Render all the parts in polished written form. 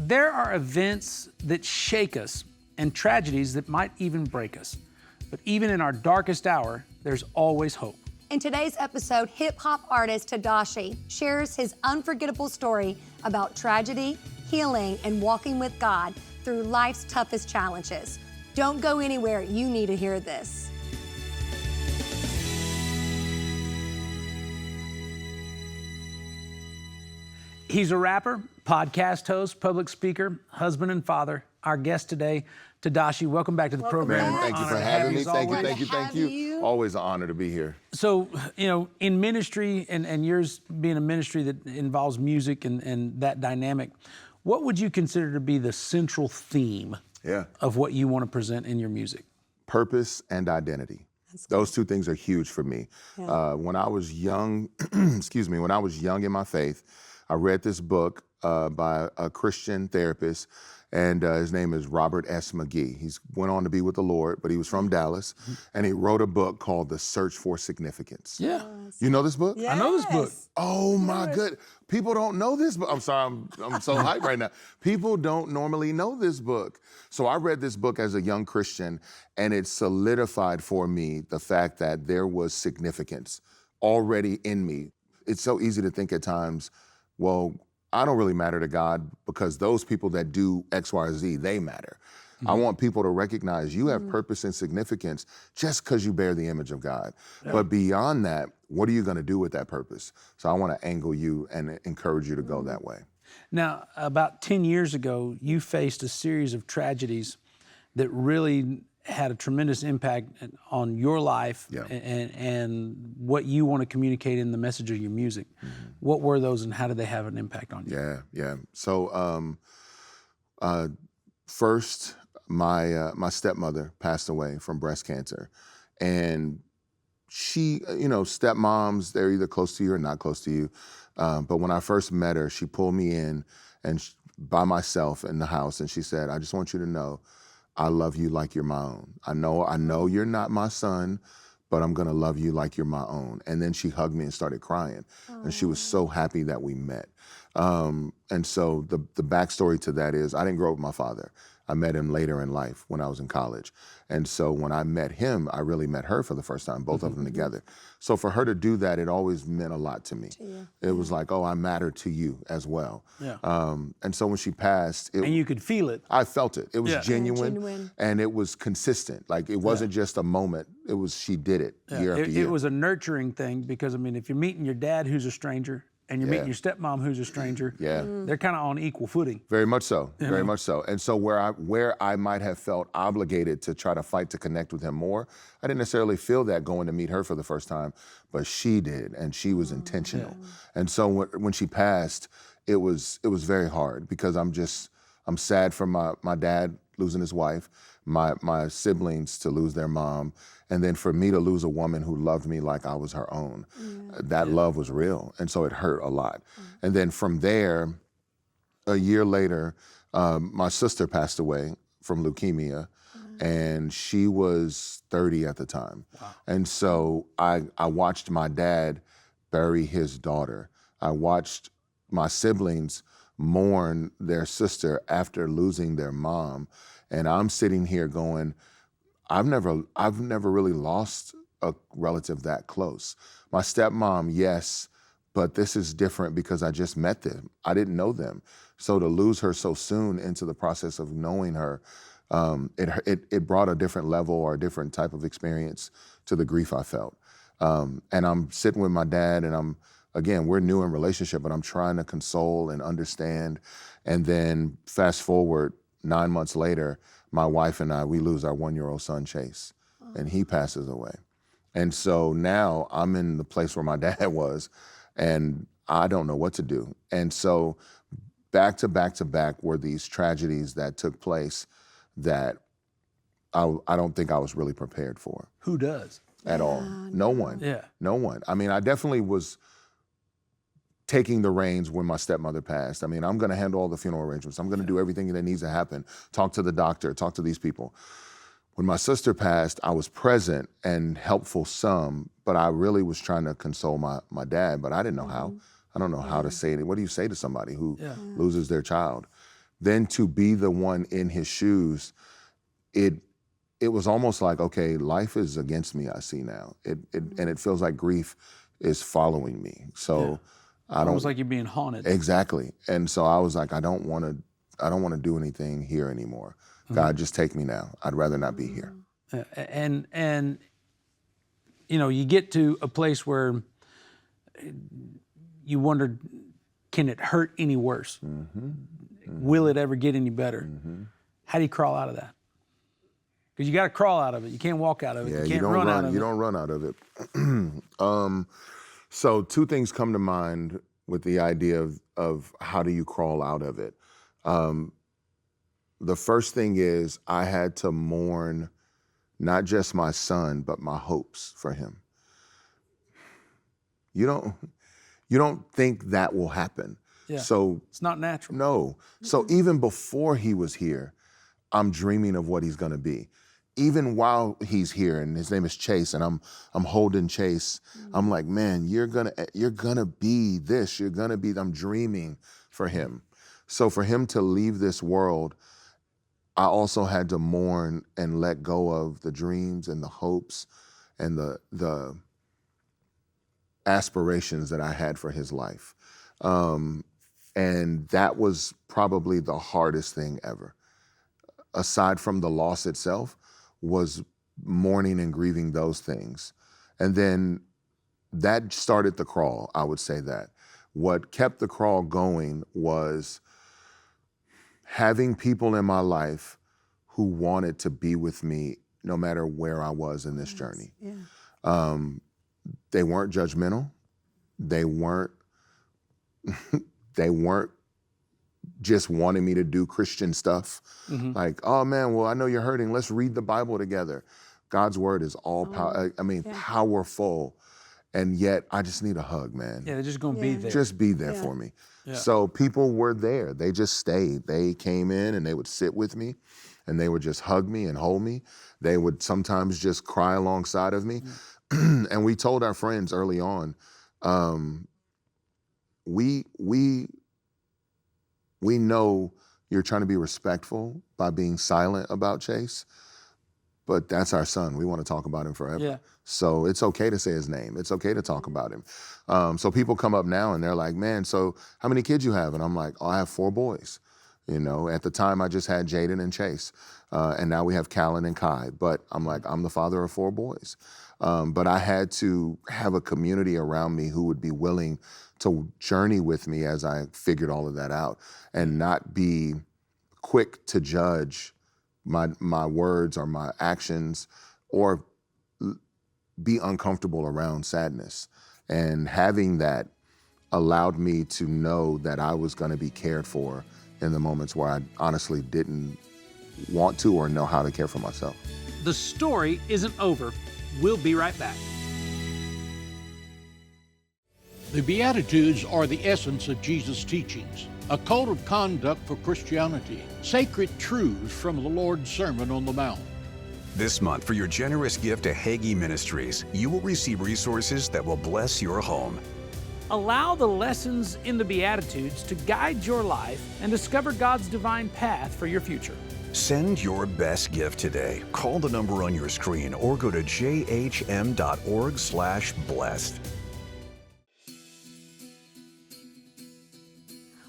There are events that shake us and tragedies that might even break us. But even in our darkest hour, there's always hope. In today's episode, hip-hop artist Tedashii shares his unforgettable story about tragedy, healing, and walking with God through life's toughest challenges. Don't go anywhere, you need to hear this. He's a rapper, podcast host, public speaker, husband and father. Our guest today, Tedashii. Welcome back to the program. Man, thank you for having me. Thank you. Always an honor to be here. So, in ministry and yours being a ministry that involves music and that dynamic, what would you consider to be the central theme of what you want to present in your music? Purpose and identity. Those two things are huge for me. Yeah. When I was young, when I was young in my faith, I read this book by a Christian therapist, and his name is Robert S. Hagee. He's went on to be with the Lord, but he was from Dallas, and he wrote a book called The Search for Significance. Yeah. You know this book? Yes. I know this book. Oh my good. People don't know this book. I'm sorry, I'm so hyped right now. People don't normally know this book. So I read this book as a young Christian, and it solidified for me the fact that there was significance already in me. It's so easy to think at times, well, I don't really matter to God because those people that do X, Y, or Z, they matter. I want people to recognize you have purpose and significance just because you bear the image of God. Yeah. But beyond that, what are you going to do with that purpose? So I want to angle you and encourage you to go that way. Now, about 10 years ago, you faced a series of tragedies that really had a tremendous impact on your life and what you want to communicate in the message of your music. What were those and how did they have an impact on you? Yeah. So first, my stepmother passed away from breast cancer. And she, stepmoms, they're either close to you or not close to you. But when I first met her, she pulled me in and by myself in the house, and she said, I just want you to know I love you like you're my own. I know you're not my son, but I'm gonna love you like you're my own. And then she hugged me and started crying. And she was so happy that we met. And so the backstory to that is I didn't grow up with my father. I met him later in life when I was in college. And so when I met him, I really met her for the first time, both of them together. So for her to do that, it always meant a lot to me. It was like, oh, I matter to you as well. Yeah. And so when she passed, and you could feel it. I felt it. It was genuine and it was consistent. Like it wasn't just a moment. It was, she did it year after year. It was a nurturing thing because, if you're meeting your dad who's a stranger and you're meeting your stepmom who's a stranger, they're kind of on equal footing. Very much so, very much so. And so where I might have felt obligated to try to fight to connect with him more, I didn't necessarily feel that going to meet her for the first time, but she did, and she was intentional. And so when she passed, it was very hard because I'm sad for my dad losing his wife, my siblings to lose their mom, and then for me to lose a woman who loved me like I was her own. That love was real, and so it hurt a lot. And then from there, a year later, my sister passed away from leukemia, and she was 30 at the time. And so I watched my dad bury his daughter. I watched my siblings mourn their sister after losing their mom. And I'm sitting here going, I've never really lost a relative that close. My stepmom, yes, but this is different because I just met them. I didn't know them. So to lose her so soon into the process of knowing her, it brought a different level or a different type of experience to the grief I felt. And I'm sitting with my dad and we're new in relationship, but I'm trying to console and understand. And then fast forward 9 months later, my wife and I, we lose our 1-year-old son, Chase, and he passes away. And so now I'm in the place where my dad was, and I don't know what to do. And so back to back to back were these tragedies that took place that I don't think I was really prepared for. Who does? At all. No one. No one. I definitely was taking the reins when my stepmother passed. I'm going to handle all the funeral arrangements. I'm going to do everything that needs to happen. Talk to the doctor, talk to these people. When my sister passed, I was present and helpful some, but I really was trying to console my dad, but I didn't know how. I don't know how to say it. What do you say to somebody who loses their child? then to be the one in his shoes, it was almost like, okay, life is against me, I see now. And it feels like grief is following me. So I don't. Almost like you're being haunted. Exactly. And so I was like, I don't want to do anything here anymore. God, just take me now. I'd rather not be here. And you know, you get to a place where you wonder, can it hurt any worse? Will it ever get any better? How do you crawl out of that? Because you got to crawl out of it. You can't walk out of it. Yeah, you can't run out of it. You don't run out of it. So two things come to mind with the idea of how do you crawl out of it. The first thing is I had to mourn not just my son, but my hopes for him. You don't think that will happen. Yeah. So it's not natural. No. So even before he was here, I'm dreaming of what he's gonna be. Even while he's here, and his name is Chase, and I'm holding Chase, I'm like, man, you're gonna be this. I'm dreaming for him. So for him to leave this world, I also had to mourn and let go of the dreams and the hopes and the aspirations that I had for his life. And that was probably the hardest thing ever. Aside from the loss itself, was mourning and grieving those things. And then that started the crawl, I would say that. What kept the crawl going was having people in my life who wanted to be with me no matter where I was in this journey. Yeah. They weren't judgmental. They weren't just wanting me to do Christian stuff. Like, oh man, well, I know you're hurting. Let's read the Bible together. God's word is all powerful. And yet I just need a hug, man. Yeah, they're just gonna be there. Just be there for me. Yeah. So people were there. They just stayed. They came in and they would sit with me and they would just hug me and hold me. They would sometimes just cry alongside of me. And we told our friends early on, we know you're trying to be respectful by being silent about Chase, but that's our son. We want to talk about him forever. Yeah. So it's okay to say his name. It's okay to talk about him. So people come up now and they're like, man, so how many kids you have? And I'm like, oh, I have 4 boys. You know, at the time I just had Jaden and Chase. And now we have Callan and Kai. But I'm like, I'm the father of 4 boys. But I had to have a community around me who would be willing to journey with me as I figured all of that out and not be quick to judge my words or my actions or be uncomfortable around sadness. And having that allowed me to know that I was going to be cared for in the moments where I honestly didn't want to or know how to care for myself. The story isn't over. We'll be right back. The Beatitudes are the essence of Jesus' teachings, a code of conduct for Christianity, sacred truths from the Lord's Sermon on the Mount. This month, for your generous gift to Hagee Ministries, you will receive resources that will bless your home. Allow the lessons in the Beatitudes to guide your life and discover God's divine path for your future. Send your best gift today. Call the number on your screen or go to jhm.org/blessed.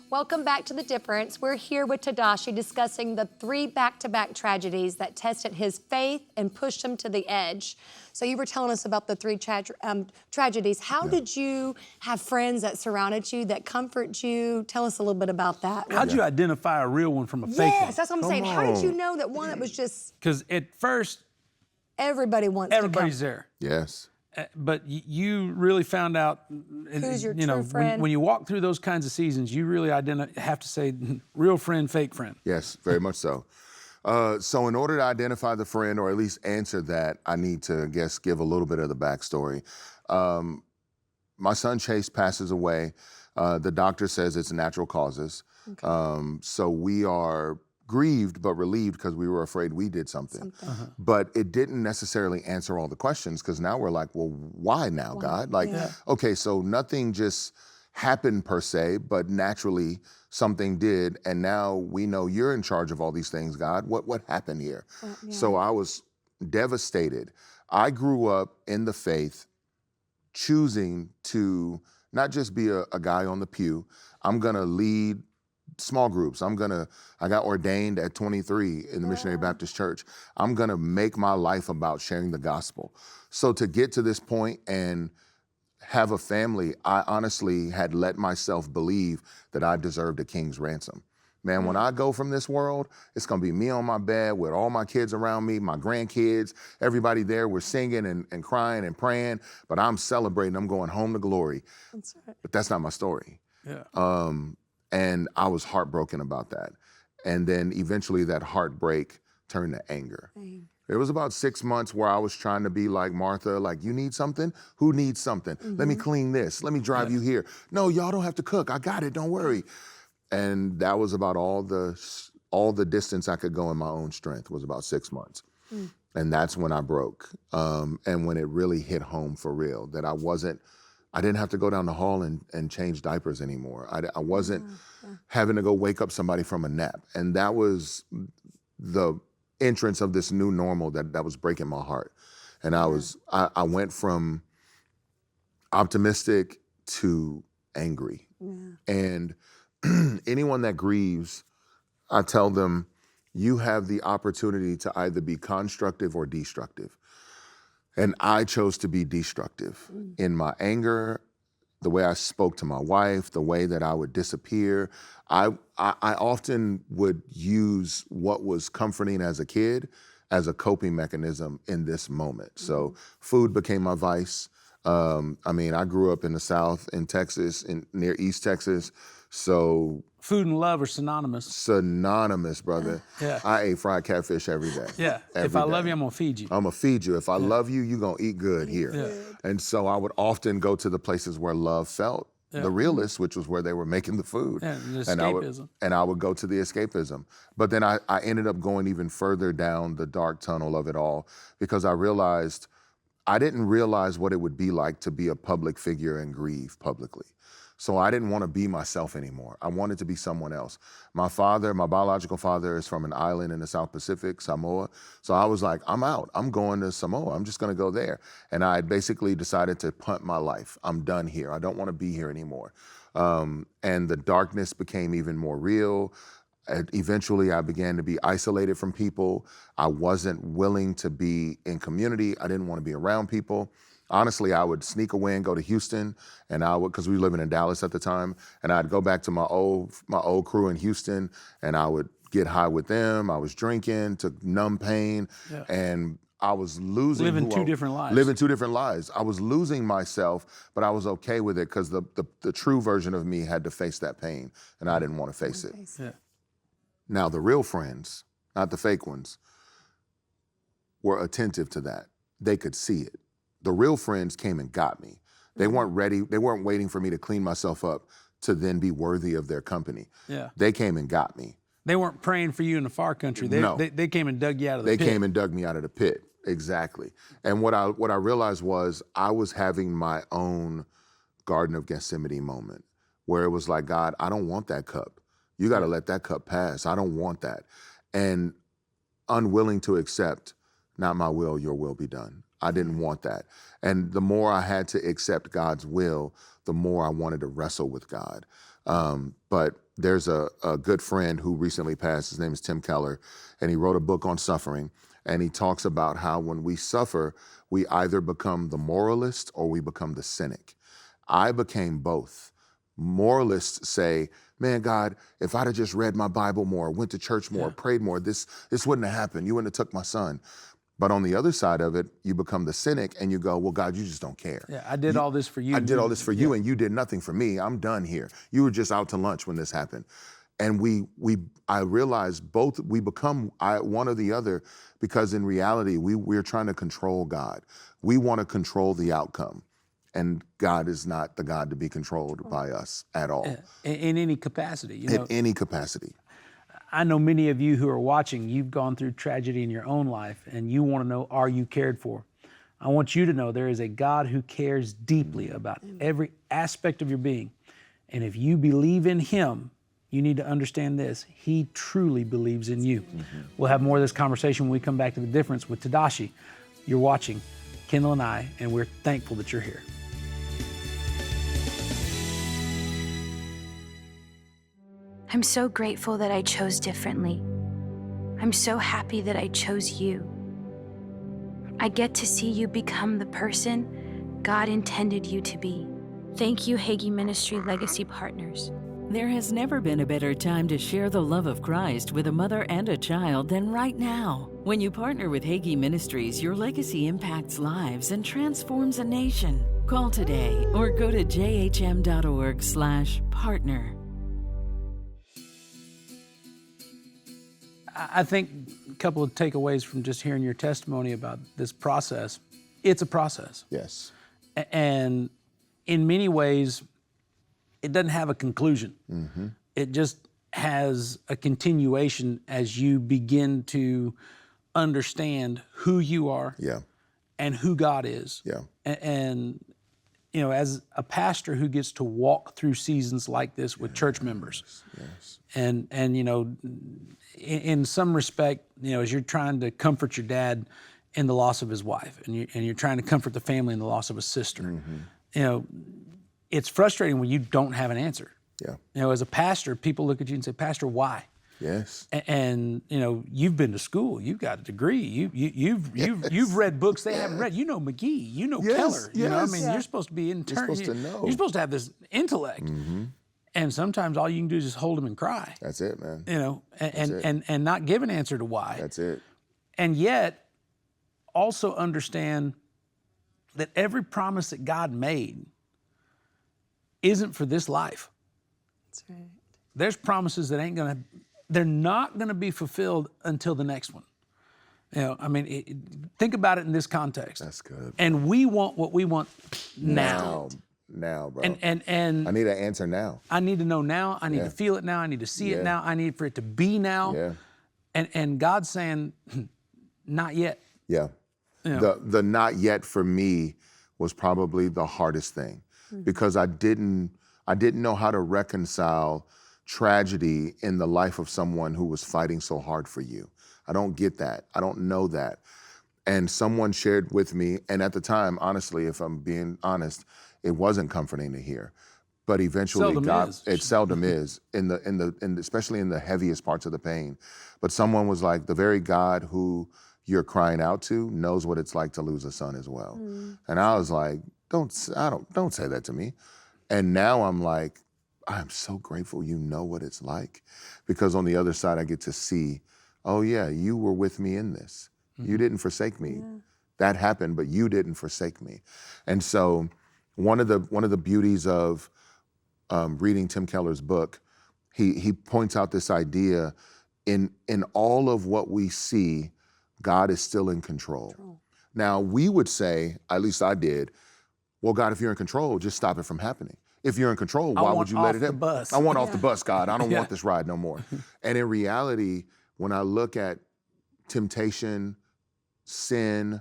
Welcome back to The Difference. We're here with Tedashii discussing the 3 back-to-back tragedies that tested his faith and pushed him to the edge. So you were telling us about the 3 tragedies. How did you have friends that surrounded you, that comfort you? Tell us a little bit about that. How'd you identify a real one from a fake one? Yes, that's what I'm saying. How did you know that one that was just... Because at first... Everybody's there. Yes. But you really found out, who's your true friend? When you walk through those kinds of seasons, you really have to say real friend, fake friend. Yes, very much so. So in order to identify the friend, or at least answer that, I need to, I guess, give a little bit of the backstory. My son Chase passes away. The doctor says it's natural causes. Okay. So we are grieved but relieved because we were afraid we did something. But it didn't necessarily answer all the questions, because now we're like, well, why now, God? Like, okay, so nothing just happen per se, but naturally something did. And now we know you're in charge of all these things, God. What happened here? So I was devastated. I grew up in the faith, choosing to not just be a guy on the pew. I'm gonna lead small groups. I got ordained at 23 in the Missionary Baptist Church. I'm gonna make my life about sharing the gospel. So to get to this point and have a family, I honestly had let myself believe that I deserved a king's ransom. Man, when I go from this world, it's gonna be me on my bed with all my kids around me, my grandkids, everybody there. We're singing and crying and praying, but I'm celebrating. I'm going home to glory. That's right. But that's not my story. Yeah. And I was heartbroken about that. And then eventually that heartbreak turned to anger. It was about 6 months where I was trying to be like Martha, like, you need something? Who needs something? Let me clean this. Let me drive you here. No, y'all don't have to cook. I got it. Don't worry. And that was about all the distance I could go in my own strength was about 6 months. And that's when I broke. And when it really hit home for real, that I didn't have to go down the hall and change diapers anymore. I wasn't having to go wake up somebody from a nap. And that was the entrance of this new normal that was breaking my heart. And I went from optimistic to angry. And anyone that grieves, I tell them, you have the opportunity to either be constructive or destructive. And I chose to be destructive in my anger, the way I spoke to my wife, the way that I would disappear. I often would use what was comforting as a kid as a coping mechanism in this moment. So food became my vice. I grew up in the South in Texas, near East Texas. So Food and love are synonymous. Synonymous, brother. Yeah. I ate fried catfish every day. Yeah. If I love you, I'm gonna feed you. I'm gonna feed you. If I love you, you're gonna eat good here. Yeah. And so I would often go to the places where love felt the realest, which was where they were making the food. Yeah, the And escapism. I would go to the escapism. But then I ended up going even further down the dark tunnel of it all because I didn't realize what it would be like to be a public figure and grieve publicly. So I didn't want to be myself anymore. I wanted to be someone else. My biological father is from an island in the South Pacific, Samoa. So I was like, I'm out. I'm going to Samoa. I'm just going to go there. And I had basically decided to punt my life. I'm done here. I don't want to be here anymore. And the darkness became even more real. Eventually, I began to be isolated from people. I wasn't willing to be in community. I didn't want to be around people. Honestly, I would sneak away and go to Houston, and because we were living in Dallas at the time, and I'd go back to my old crew in Houston, and I would get high with them. I was drinking to numb pain, and I was living two different lives. Living two different lives. I was losing myself, but I was okay with it because the true version of me had to face that pain, and I didn't want to face it. Yeah. Now, the real friends, not the fake ones, were attentive to that. They could see it. The real friends came and got me. They weren't ready. They weren't waiting for me to clean myself up to then be worthy of their company. Yeah. They came and got me. They weren't praying for you in the far country. They came and dug you out of the pit. They came and dug me out of the pit. Exactly. And what I realized was I was having my own Garden of Gethsemane moment where it was like, God, I don't want that cup. You got to let that cup pass. I don't want that. And unwilling to accept, not my will, your will be done. I didn't want that. And the more I had to accept God's will, the more I wanted to wrestle with God. But there's a good friend who recently passed. His name is Tim Keller, and he wrote a book on suffering. And he talks about how when we suffer, we either become the moralist or we become the cynic. I became both. Moralists say, man, God, if I'd have just read my Bible more, went to church more, prayed more, this wouldn't have happened. You wouldn't have took my son. But on the other side of it, you become the cynic and you go, well, God, you just don't care. Yeah, I did all this for you. I did all this for you and you did nothing for me. I'm done here. You were just out to lunch when this happened. And I realized both, we become one or the other because in reality, we're trying to control God. We want to control the outcome. And God is not the God to be controlled by us at all. In any capacity. In any capacity. I know many of you who are watching, you've gone through tragedy in your own life and you want to know, are you cared for? I want you to know there is a God who cares deeply about every aspect of your being. And if you believe in him, you need to understand this. He truly believes in you. We'll have more of this conversation when we come back to The Difference with Tedashii. You're watching Kendal and I, and we're thankful that you're here. I'm so grateful that I chose differently. I'm so happy that I chose you. I get to see you become the person God intended you to be. Thank you, Hagee Ministry Legacy Partners. There has never been a better time to share the love of Christ with a mother and a child than right now. When you partner with Hagee Ministries, your legacy impacts lives and transforms a nation. Call today or go to jhm.org/partner. I think a couple of takeaways from just hearing your testimony about this process. It's a process. Yes. And in many ways, it doesn't have a conclusion. It just has a continuation as you begin to understand who you are Yeah. and who God is. Yeah. And you know, as a pastor who gets to walk through seasons like this with church members, and you know, in some respect, you know, as you're trying to comfort your dad in the loss of his wife, and you're trying to comfort the family in the loss of a sister, you know, it's frustrating when you don't have an answer. Yeah. You know, as a pastor, people look at you and say, "Pastor, why?" Yes. And you know, you've been to school, you've got a degree, you've read books they haven't read. You know McGee, you know Keller. You know, I mean, you're supposed to be You're supposed to know. You're supposed to have this intellect. And sometimes all you can do is just hold them and cry. That's it, man. You know, and not give an answer to why. That's it. And yet, also understand that every promise that God made isn't for this life. That's right. There's promises that they're not gonna be fulfilled until the next one. You know, I mean, think about it in this context. That's good. And we want what we want now. Now, bro. And I need an answer now. I need to know now. I need to feel it now. I need to see it now. I need for it to be now. Yeah. And God's saying, not yet. Yeah. You know. The not yet for me was probably the hardest thing because I didn't know how to reconcile tragedy in the life of someone who was fighting so hard for you. I don't get that. I don't know that. And someone shared with me, and at the time, honestly, if I'm being honest, it wasn't comforting to hear. But eventually, it seldom is, especially in the heaviest parts of the pain. But someone was like, the very God who you're crying out to knows what it's like to lose a son as well. And I was like, don't say that to me. And now I'm like, I'm so grateful you know what it's like, because on the other side I get to see, oh yeah, you were with me in this. You didn't forsake me. That happened, but you didn't forsake me. And so one of the beauties of reading Tim Keller's book, he points out this idea in all of what we see, God is still in control. Now we would say, at least I did, well, God, if you're in control, just stop it from happening. If you're in control, why would you let it happen? I want off the bus, God. I don't want this ride no more. And in reality, when I look at temptation, sin,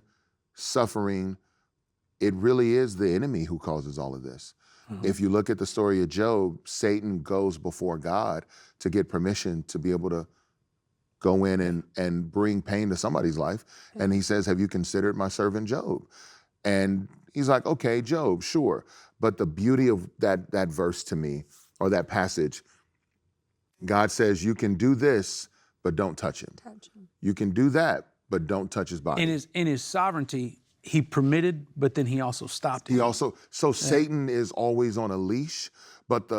suffering, it really is the enemy who causes all of this. If you look at the story of Job, Satan goes before God to get permission to be able to go in and bring pain to somebody's life. And he says, have you considered my servant Job? And he's like, okay, Job, sure. But the beauty of that verse to me, or that passage, God says, you can do this, but don't touch him. You can do that, but don't touch his body. In his sovereignty, he permitted, but then he also stopped him. Satan is always on a leash, but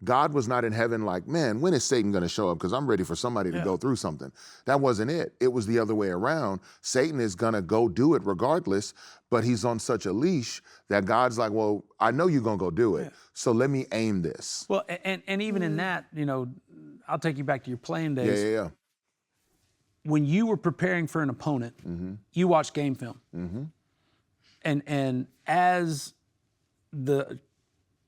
God was not in heaven like, man, when is Satan gonna show up? Because I'm ready for somebody to go through something. That wasn't it. It was the other way around. Satan is gonna go do it regardless, but he's on such a leash that God's like, well, I know you're gonna go do it, so let me aim this. Well, and even in that, you know, I'll take you back to your playing days. Yeah. When you were preparing for an opponent, you watched game film. And as the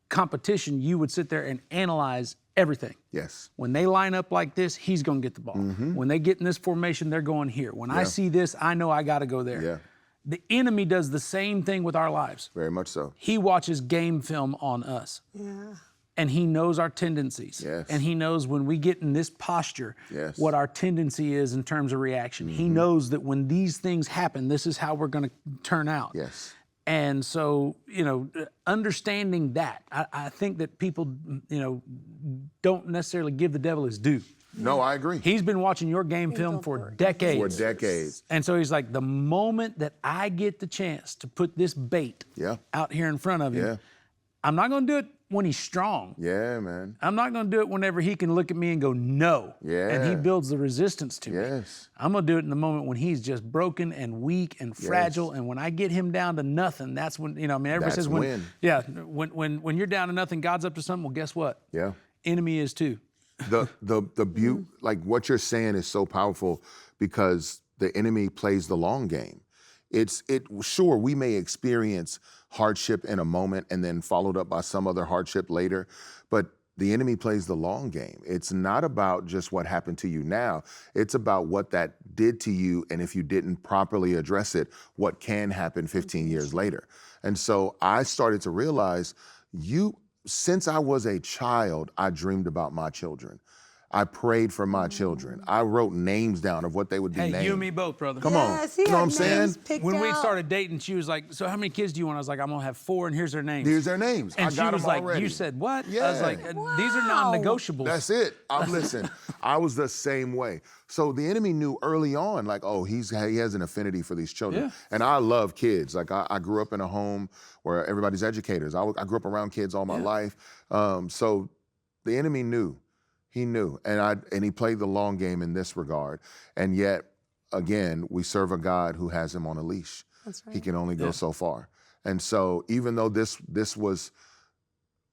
competition, you would sit there and analyze everything. Yes. When they line up like this, he's going to get the ball. When they get in this formation, they're going here. When I see this, I know I got to go there. Yeah. The enemy does the same thing with our lives. Very much so. He watches game film on us. Yeah. And he knows our tendencies. Yes. And he knows when we get in this posture, Yes. what our tendency is in terms of reaction. He knows that when these things happen, this is how we're going to turn out. Yes. And so, understanding that, I think that people, don't necessarily give the devil his due. No, I agree. He's been watching your game film for decades. For decades. And so he's like, the moment that I get the chance to put this bait out here in front of him, I'm not going to do it when he's strong. Yeah, man. I'm not going to do it whenever he can look at me and go, no. Yeah. And he builds the resistance to me. Yes. I'm going to do it in the moment when he's just broken and weak and fragile. And when I get him down to nothing, that's when, everybody That's says when. When you're down to nothing, God's up to something. Well, guess what? Yeah. Enemy is too. The beauty, like what you're saying is so powerful because the enemy plays the long game. Sure, we may experience hardship in a moment and then followed up by some other hardship later, but the enemy plays the long game. It's not about just what happened to you now. It's about what that did to you, and if you didn't properly address it, what can happen 15 years later. And so I started to realize since I was a child, I dreamed about my children. I prayed for my children. I wrote names down of what they would be named. Hey, you and me both, brother. Come on. Yes, he You know what had I'm saying? names picked When we out. started dating, she was like, so how many kids do you want? I was like, I'm going to have 4, and here's their names. Here's their names. And I she got was them like, already. you said what? Yeah. I was like, these are non-negotiables. That's it. Listen, I was the same way. So the enemy knew early on, like, oh, he has an affinity for these children. Yeah. And I love kids. Like I grew up in a home where everybody's educators. I grew up around kids all my life. So the enemy knew. He knew, and he played the long game in this regard. And yet, again, we serve a God who has him on a leash. That's right. He can only go so far. And so, even though this was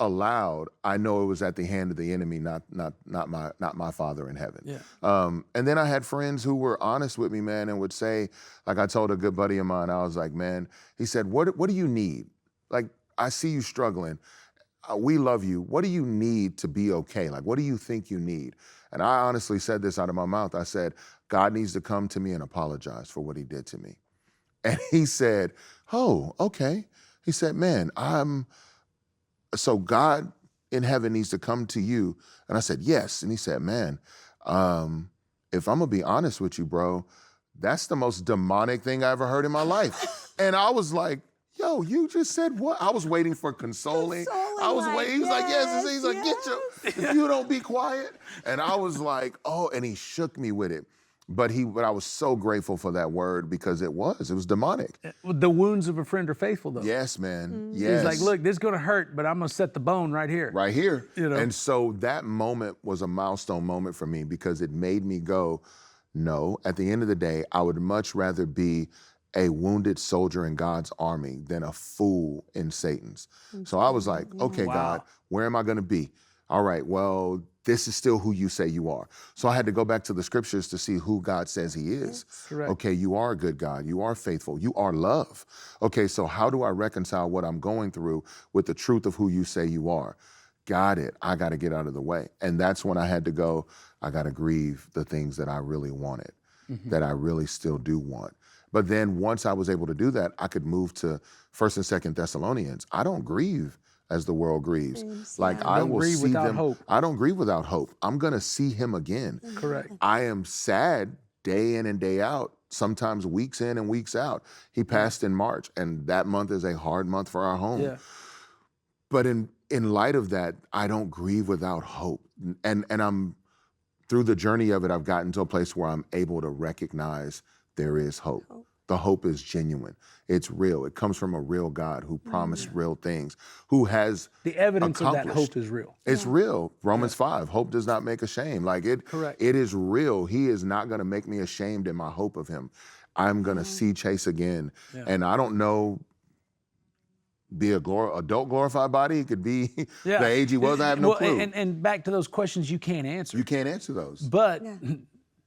allowed, I know it was at the hand of the enemy, not my Father in heaven. Yeah. And then I had friends who were honest with me, man, and would say, like I told a good buddy of mine, I was like, man, he said, what do you need? Like, I see you struggling. We love you. What do you need to be okay? Like, what do you think you need? And I honestly said this out of my mouth. I said, God needs to come to me and apologize for what he did to me. And he said, oh, okay. He said, man, so God in heaven needs to come to you. And I said, yes. And he said, man, if I'm gonna be honest with you, bro, that's the most demonic thing I ever heard in my life. And I was like, yo, you just said what? I was waiting for consoling. I was waiting. He was like, yes. He's like, if you don't be quiet. And I was like, oh, and he shook me with it. But I was so grateful for that word because it was demonic. The wounds of a friend are faithful, though. Yes, man. Yes. He's like, look, this is going to hurt, but I'm going to set the bone right here. Right here. You know? And so that moment was a milestone moment for me because it made me go, no, at the end of the day, I would much rather be a wounded soldier in God's army than a fool in Satan's. So I was like, okay, Wow. God, where am I going to be? All right, well, this is still who you say you are. So I had to go back to the scriptures to see who God says he is. Correct. Okay, you are a good God. You are faithful. You are love. Okay, so how do I reconcile what I'm going through with the truth of who you say you are? Got it. I got to get out of the way. And that's when I had to go, I got to grieve the things that I really wanted, that I really still do want. But then once I was able to do that, I could move to 1st and 2nd Thessalonians. I don't grieve as the world grieves. Like I Don't will grieve see without them. hope. I don't grieve without hope. I'm gonna see him again. Correct. I am sad day in and day out, sometimes weeks in and weeks out. He passed in March, and that month is a hard month for our home. Yeah. But in light of that, I don't grieve without hope. And I'm through the journey of it, I've gotten to a place where I'm able to recognize there is hope. The hope is genuine. It's real. It comes from a real God who promised real things, who has The evidence of that accomplished. hope is real. It's real. Romans 5, hope does not make ashamed. Like it, Correct. It is real. He is not going to make me ashamed in my hope of him. I'm going to see Chase again. Yeah. And I don't know, be adult glorified body. It could be Yeah. the age he was. I have no clue. And back to those questions you can't answer. You can't answer those. But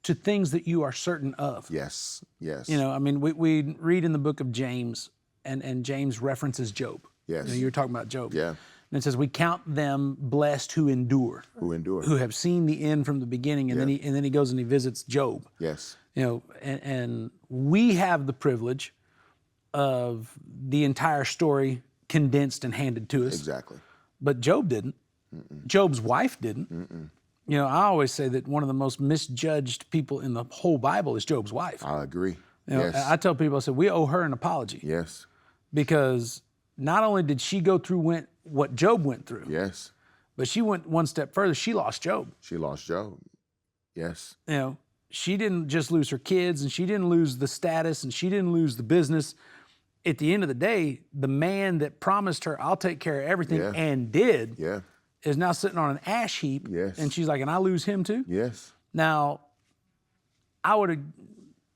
to things that you are certain of. Yes, yes. You know, I mean, we read in the book of James, and James references Job. Yes. You know, you're talking about Job. Yeah. And it says, we count them blessed who endure, Who endure. who have seen the end from the beginning. And then he goes and he visits Job. Yes. You know, and we have the privilege of the entire story condensed and handed to us. Exactly. But Job didn't. Job's wife didn't. You know, I always say that one of the most misjudged people in the whole Bible is Job's wife. I agree. You know, Yes. I tell people, I said, we owe her an apology. Yes. Because not only did she go through what Job went through, Yes. but she went one step further. She lost Job. She lost Job. Yes. You know, she didn't just lose her kids, and she didn't lose the status, and she didn't lose the business. At the end of the day, the man that promised her, I'll take care of everything, Yeah. and did, Yeah. is now sitting on an ash heap. Yes. And she's like, and I lose him too? Yes. Now,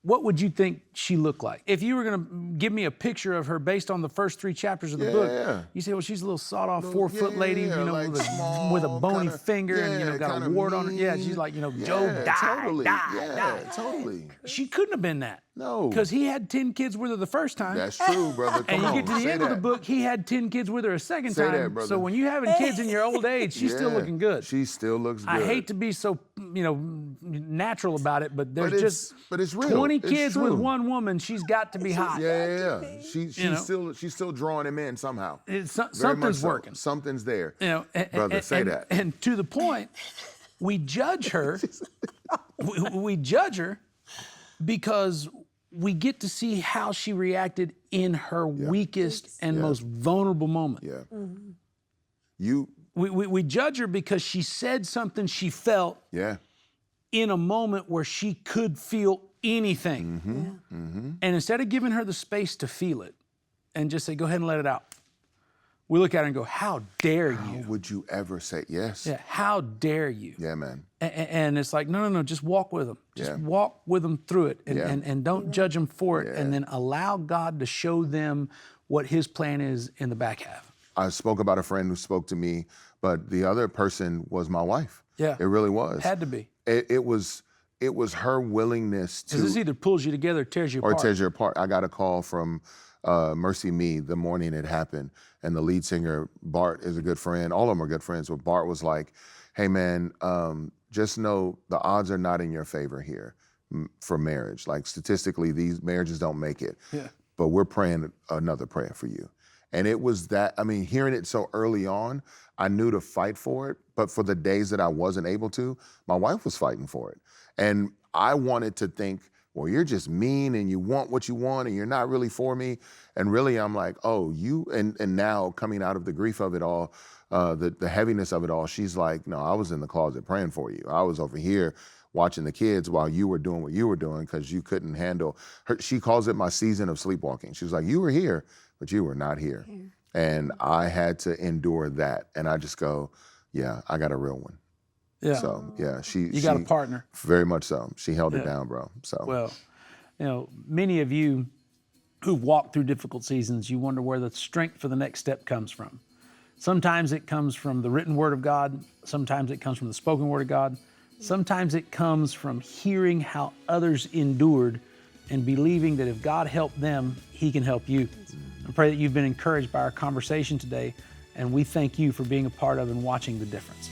what would you think she looked like? If you were going to give me a picture of her based on the first 3 chapters of the book, you say, well, she's a little sawed-off 4-foot lady, you know, like small, with a bony kinda, finger and, you know, got a wart on her. Yeah, she's like, you know, Job died. Totally. She couldn't have been that. No. Because he had 10 kids with her the first time. That's true, brother. Come And you on, get to the say end of the that. book, he had 10 kids with her a second Say time. that, brother. So when you're having kids in your old age, she's still Yeah, looking good. She still looks good. I hate to be so, you know, natural about it, but there's but it's real. 20 It's kids with true. one woman. She's got to be hot. Yeah. She's You know? still drawing him in somehow. Very much Something's so. working. Something's there. You know, Brother, say that. And to the point, we judge her. we judge her because we get to see how she reacted in her weakest and most vulnerable moment. Yeah. We judge her because she said something she felt in a moment where she could feel anything. And instead of giving her the space to feel it and just say, go ahead and let it out, we look at her and go, how dare you? How would you ever say yes? Yeah, how dare you? Yeah, man. And it's like, no, just walk with them. Just walk with them through it and don't judge them for it. And then allow God to show them what his plan is in the back half. I spoke about a friend who spoke to me, but the other person was my wife. Yeah. It really was. Had to be. It was her willingness to... Because this either pulls you together or tears you apart. Or tears you apart. I got a call from Mercy Me the morning it happened, and the lead singer, Bart, is a good friend. All of them are good friends, but Bart was like, hey man, just know the odds are not in your favor here for marriage. Like statistically, these marriages don't make it. Yeah. But we're praying another prayer for you. And it was that, I mean, hearing it so early on, I knew to fight for it, but for the days that I wasn't able to, my wife was fighting for it. And I wanted to think, well, you're just mean and you want what you want and you're not really for me. And really, I'm like, oh, you, and now coming out of the grief of it all, the heaviness of it all, she's like, no, I was in the closet praying for you. I was over here watching the kids while you were doing what you were doing because you couldn't handle her. She calls it my season of sleepwalking. She was like, you were here, but you were not here. And I had to endure that. And I just go, yeah, I got a real one. Yeah. So, yeah, You got a partner. Very much so. She held it down, bro. So. Well, you know, many of you who've walked through difficult seasons, you wonder where the strength for the next step comes from. Sometimes it comes from the written word of God. Sometimes it comes from the spoken word of God. Sometimes it comes from hearing how others endured and believing that if God helped them, he can help you. I pray that you've been encouraged by our conversation today, and we thank you for being a part of and watching the difference.